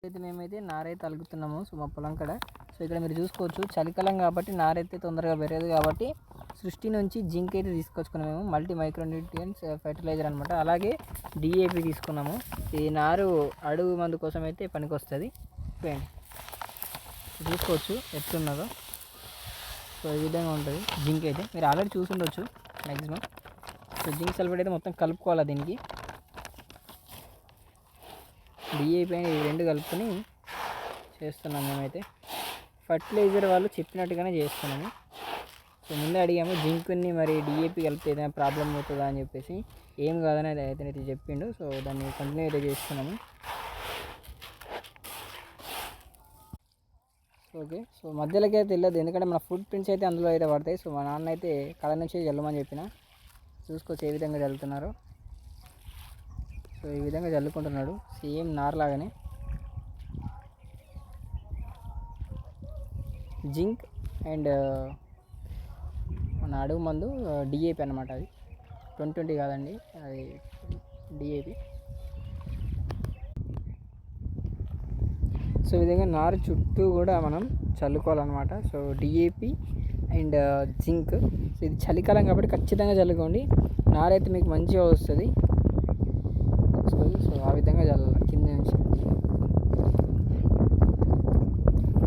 అయితే మేమైతే నారైతే అలుగుతున్నాము. సో మా పొలం కాడ. సో ఇక్కడ మీరు చూసుకోవచ్చు చలికాలం కాబట్టి నారైతే తొందరగా పెరగదు కాబట్టి సృష్టి నుంచి జింక్ అయితే తీసుకొచ్చుకున్నాము. మేము మల్టీ మైక్రోన్యూట్రియన్స్ ఫెర్టిలైజర్ అనమాట. అలాగే డిఏపి తీసుకున్నాము. ఈ నారు అడుగు మందు కోసం అయితే పనికి వస్తుంది. చూసుకోవచ్చు ఎట్లున్నదో. సో ఈ విధంగా ఉంటుంది జింక్ అయితే. మీరు ఆల్రెడీ చూసి ఉండొచ్చు మ్యాక్సిమం. సో జింక్ సల్ఫేట్ అయితే మొత్తం కలుపుకోవాలి దీనికి. డిఏపి అని ఇవి రెండు కలుపుకొని చేస్తున్నాం మేమైతే. ఫర్టిలైజర్ వాళ్ళు చెప్పినట్టుగానే చేస్తున్నాము. సో ముందే అడిగాము జింక్ని మరి డిఏపి కలిపితే ఏదైనా ప్రాబ్లం అవుతుందా అని చెప్పేసి. ఏం కాదని అయితే చెప్పిండు. సో దాన్ని కంటిన్యూ అయితే చేస్తున్నాము. ఓకే. సో మధ్యలోకి అయితే వెళ్ళదు ఎందుకంటే మన ఫుడ్ ప్రింట్స్ అయితే అందులో అయితే పడతాయి. సో మా నాన్న అయితే కళ నుంచి చల్లమని చెప్పిన. చూసుకోవచ్చు ఏ విధంగా చల్లుతున్నారో. సో ఈ విధంగా చల్లుకుంటున్నాడు సేమ్ నార్లాగానే. జింక్ అండ్ మన అడుగు మందు డిఏపి అనమాట. అది 2020 కాదండి, అది డిఏపి. సో ఈ విధంగా నారు చుట్టూ కూడా మనం చల్లుకోవాలన్నమాట. So DAP and zinc. So ఇది చలికాలం కాబట్టి ఖచ్చితంగా చల్లుకోండి. నారైతే మీకు మంచిగా వస్తుంది. సో ఆ విధంగా చల్లాలి కింద నుంచి.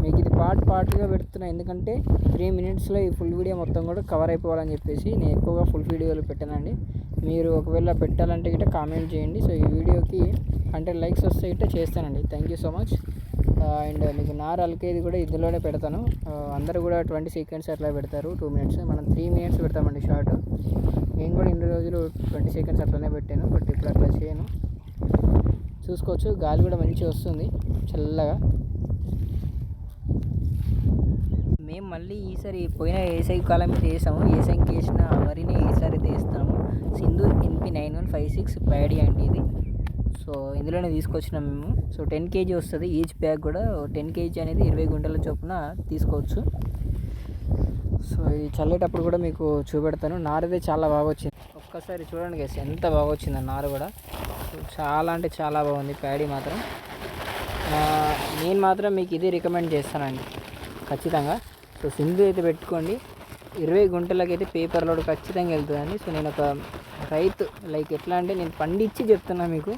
మీకు ఇది పార్ట్గా పెడుతున్నా ఎందుకంటే 3 minutesలో ఈ ఫుల్ వీడియో మొత్తం కూడా కవర్ అయిపోవాలని చెప్పేసి నేను ఎక్కువగా ఫుల్ వీడియోలు పెట్టానండి. మీరు ఒకవేళ పెట్టాలంటే గిట్ట కామెంట్ చేయండి. సో ఈ వీడియోకి 100 likes వస్తే గిట్ట చేస్తానండి. Thank you so much. And మీకు నార అలికేది కూడా ఇందులోనే పెడతాను. అందరూ కూడా 20 seconds అట్లా పెడతారు, 2 minutes. మనం 3 minutes పెడతామండి షార్ట్. నేను కూడా ఇన్ని రోజులు 20 seconds అట్లనే పెట్టాను, బట్ ఇప్పుడు అట్లా చేయను. చూసుకోవచ్చు గాలి కూడా మంచిగా వస్తుంది చల్లగా. మేము మళ్ళీ ఈసారి పోయిన ఏసై కాలం మీద వేసాము. ఏసైకి వేసిన వరిని ఈసారి వేస్తాము. సింధు NP 9156 ప్యాడీ అండి ఇది. సో ఇందులోనే తీసుకొచ్చినాం మేము. సో 10 kg వస్తుంది ఈచ్ బ్యాగ్ కూడా. 10 kg అనేది 20 గుంటల చొప్పున తీసుకోవచ్చు. సో ఇది చల్లేటప్పుడు కూడా మీకు చూపెడతాను. నారైతే చాలా బాగా వచ్చింది. ఒక్కసారి చూడండి గైస్ ఎంత బాగా వచ్చింది నారు కూడా. చాలా అంటే చాలా బాగుంది ప్యాడీ మాత్రం. నేను మాత్రం మీకు ఇది రికమెండ్ చేస్తానండి ఖచ్చితంగా. సో సింధు అయితే పెట్టుకోండి. 20 గుంటలకైతే పేపర్ లోడ్ ఖచ్చితంగా వెళ్తుందండి. సో నేను ఒక రైతు లైక్ ఎట్లా అంటే నేను పండించి చెప్తున్నా మీకు.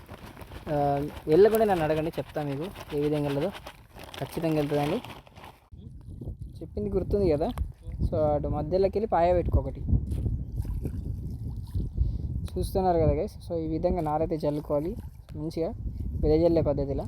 వెళ్ళకుండా నన్ను అడగండి చెప్తాను మీకు ఏ విధంగా వెళ్ళదో. ఖచ్చితంగా వెళ్తుందండి. చెప్పింది గుర్తుంది కదా. సో అటు మధ్యలోకి వెళ్ళి పాయ పెట్టుకోకటి. చూస్తున్నారు కదా గైస్. సో ఈ విధంగా నారైతే చల్లుకోవాలి మంచిగా వెదజల్లే పద్ధతిలో.